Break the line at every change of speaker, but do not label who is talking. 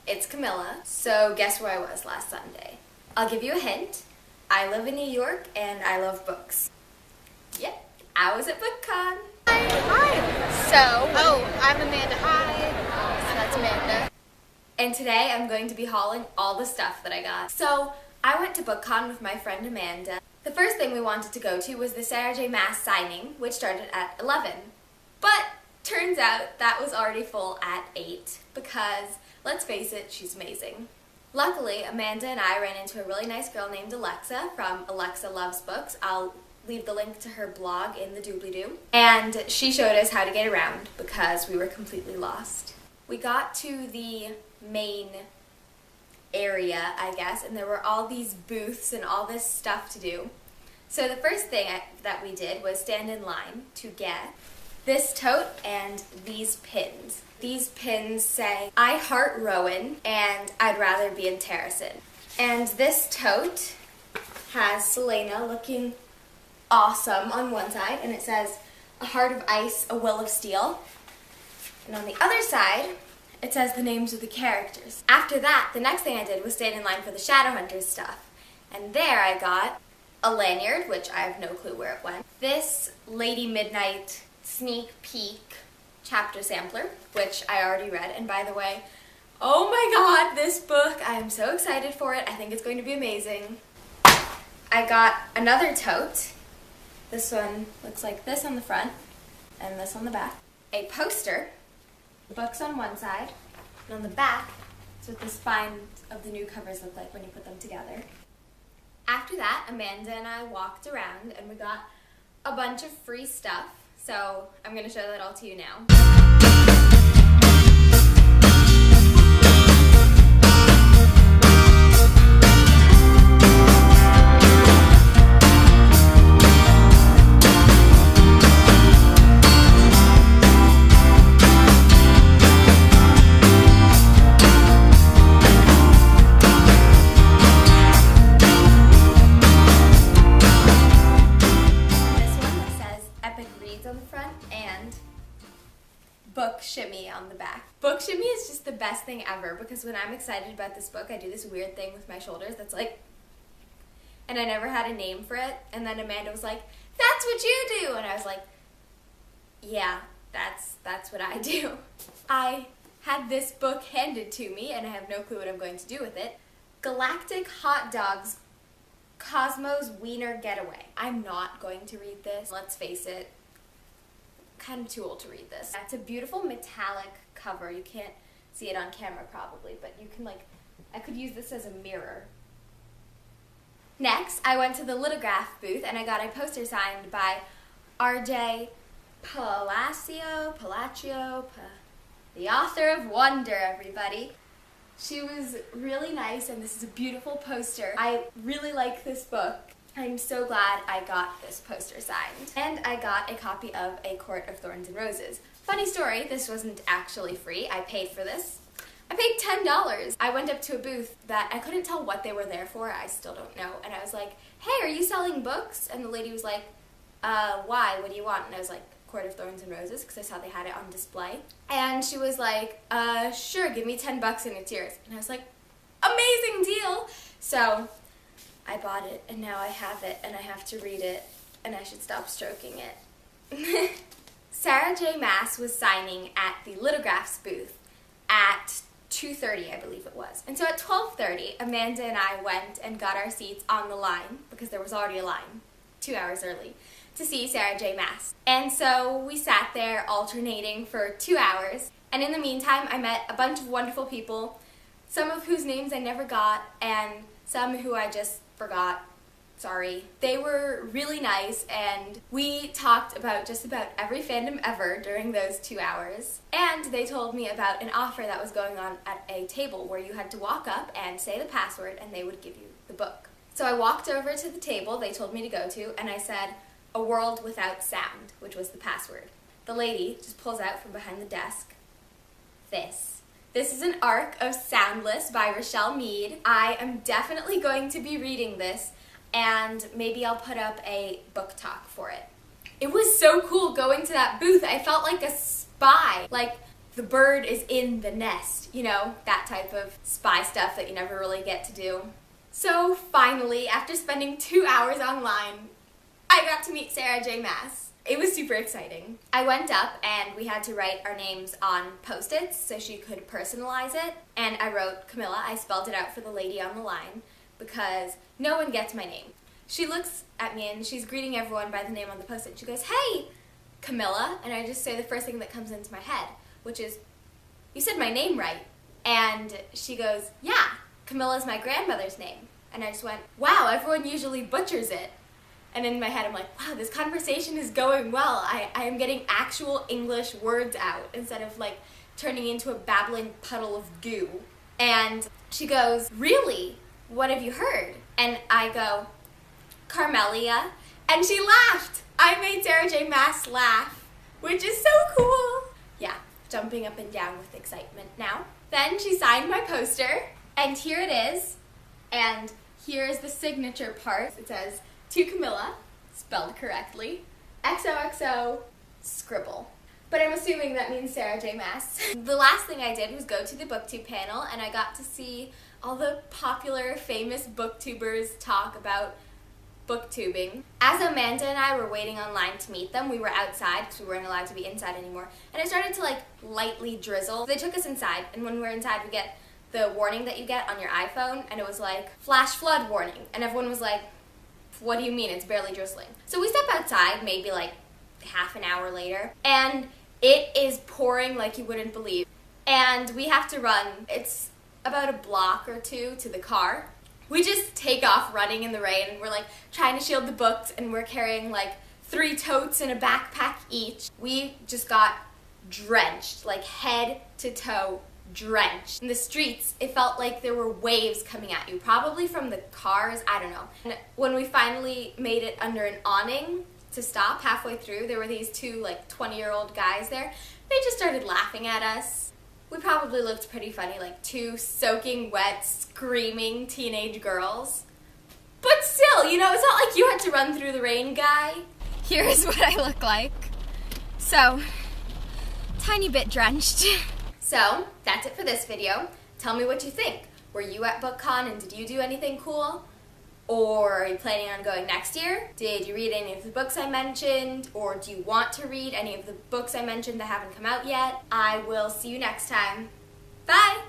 It's Camilla. So guess where I was last Sunday? I'll give you a hint. I live in New York and I love books. Yep, I was at Bookcon.
Hi. I'm Amanda. Hi.
So that's Amanda. And today I'm going to be hauling all the stuff that I got. So I went to Bookcon with my friend Amanda. The first thing we wanted to go to was the Sarah J. Maas signing, which started at 11. But turns out that was already full at 8 because, let's face it, she's amazing. Luckily, Amanda and I ran into a really nice girl named Alexa from Alexa Loves Books. I'll leave the link to her blog in the doobly-doo. And she showed us how to get around because we were completely lost. We got to the main area, I guess, and there were all these booths and all this stuff to do. So the first thing that we did was stand in line to get this tote and these pins. These pins say, I heart Rowan and I'd rather be in Terracin. And this tote has Selena looking awesome on one side, and it says, a heart of ice, a will of steel. And on the other side, it says the names of the characters. After that, the next thing I did was stand in line for the Shadowhunters stuff. And there I got a lanyard, which I have no clue where it went. This Lady Midnight sneak peek chapter sampler, which I already read. And by the way, oh my god, this book, I am so excited for it. I think it's going to be amazing. I got another tote. This one looks like this on the front and this on the back. A poster, books on one side, and on the back, it's what the spine of the new covers look like when you put them together. After that, Amanda and I walked around and we got a bunch of free stuff. So I'm going to show that all to you now. On the front and Book Shimmy on the back. Book Shimmy is just the best thing ever because when I'm excited about this book, I do this weird thing with my shoulders that's like, and I never had a name for it, and then Amanda was like, that's what you do, and I was like, yeah, that's what I do. I had this book handed to me and I have no clue what I'm going to do with it. Galactic Hot Dogs, Cosmo's Wiener Getaway. I'm not going to read this, let's face it. Kind of too old to read this. It's a beautiful metallic cover. You can't see it on camera probably, but you can I could use this as a mirror. Next, I went to the lithograph booth and I got a poster signed by R.J. Palacio, the author of Wonder, everybody. She was really nice and this is a beautiful poster. I really like this book. I'm so glad I got this poster signed. And I got a copy of A Court of Thorns and Roses. Funny story, this wasn't actually free. I paid for this. I paid $10. I went up to a booth that I couldn't tell what they were there for. I still don't know. And I was like, hey, are you selling books? And the lady was like, why? What do you want? And I was like, Court of Thorns and Roses, because I saw they had it on display. And she was like, sure, give me $10 and it's yours. And I was like, amazing deal. So I bought it, and now I have it, and I have to read it, and I should stop stroking it. Sarah J. Maas was signing at the lithographs booth at 2:30, I believe it was. And so at 12:30, Amanda and I went and got our seats on the line, because there was already a line, 2 hours early, to see Sarah J. Maas. And so we sat there alternating for 2 hours, and in the meantime, I met a bunch of wonderful people, some of whose names I never got, and some who I just forgot. Sorry. They were really nice and we talked about just about every fandom ever during those 2 hours. And they told me about an offer that was going on at a table where you had to walk up and say the password and they would give you the book. So I walked over to the table they told me to go to and I said, a world without sound, which was the password. The lady just pulls out from behind the desk this. This is an Arc of Soundless by Rochelle Mead. I am definitely going to be reading this, and maybe I'll put up a book talk for it. It was so cool going to that booth. I felt like a spy. Like, the bird is in the nest, you know, that type of spy stuff that you never really get to do. So finally, after spending 2 hours online, I got to meet Sarah J. Maas. It was super exciting. I went up and we had to write our names on Post-its so she could personalize it. And I wrote Camilla. I spelled it out for the lady on the line because no one gets my name. She looks at me and she's greeting everyone by the name on the Post-it. She goes, "Hey, Camilla." And I just say the first thing that comes into my head, which is, "You said my name right." And she goes, "Yeah, Camilla's my grandmother's name." And I just went, wow, everyone usually butchers it. And in my head, I'm like, wow, this conversation is going well. I am getting actual English words out instead of like turning into a babbling puddle of goo. And she goes, "Really? What have you heard?" And I go, "Carmelia." And she laughed. I made Sarah J. Maas laugh, which is so cool. Yeah, jumping up and down with excitement now. Then she signed my poster, and here it is. And here is the signature part. It says, "To Camilla," spelled correctly, XOXO, scribble. But I'm assuming that means Sarah J. Maas. The last thing I did was go to the BookTube panel, and I got to see all the popular, famous booktubers talk about booktubing. As Amanda and I were waiting online to meet them, we were outside because we weren't allowed to be inside anymore, and it started to like lightly drizzle. They took us inside, and when we're inside we get the warning that you get on your iPhone, and it was like, "Flash flood warning," and everyone was like, "What do you mean? It's barely drizzling." So we step outside maybe like half an hour later, and it is pouring like you wouldn't believe. And we have to run. It's about a block or two to the car. We just take off running in the rain, and we're like trying to shield the books, and we're carrying like 3 totes and a backpack each. We just got drenched, like head to toe drenched. In the streets, it felt like there were waves coming at you, probably from the cars, I don't know. And when we finally made it under an awning to stop halfway through, there were these 2 like 20-year-old guys there. They just started laughing at us. We probably looked pretty funny, like 2 soaking wet, screaming teenage girls. But still, you know, it's not like you had to run through the rain, guy. Here's what I look like. So, tiny bit drenched. So, that's it for this video. Tell me what you think. Were you at Bookcon and did you do anything cool? Or are you planning on going next year? Did you read any of the books I mentioned? Or do you want to read any of the books I mentioned that haven't come out yet? I will see you next time. Bye!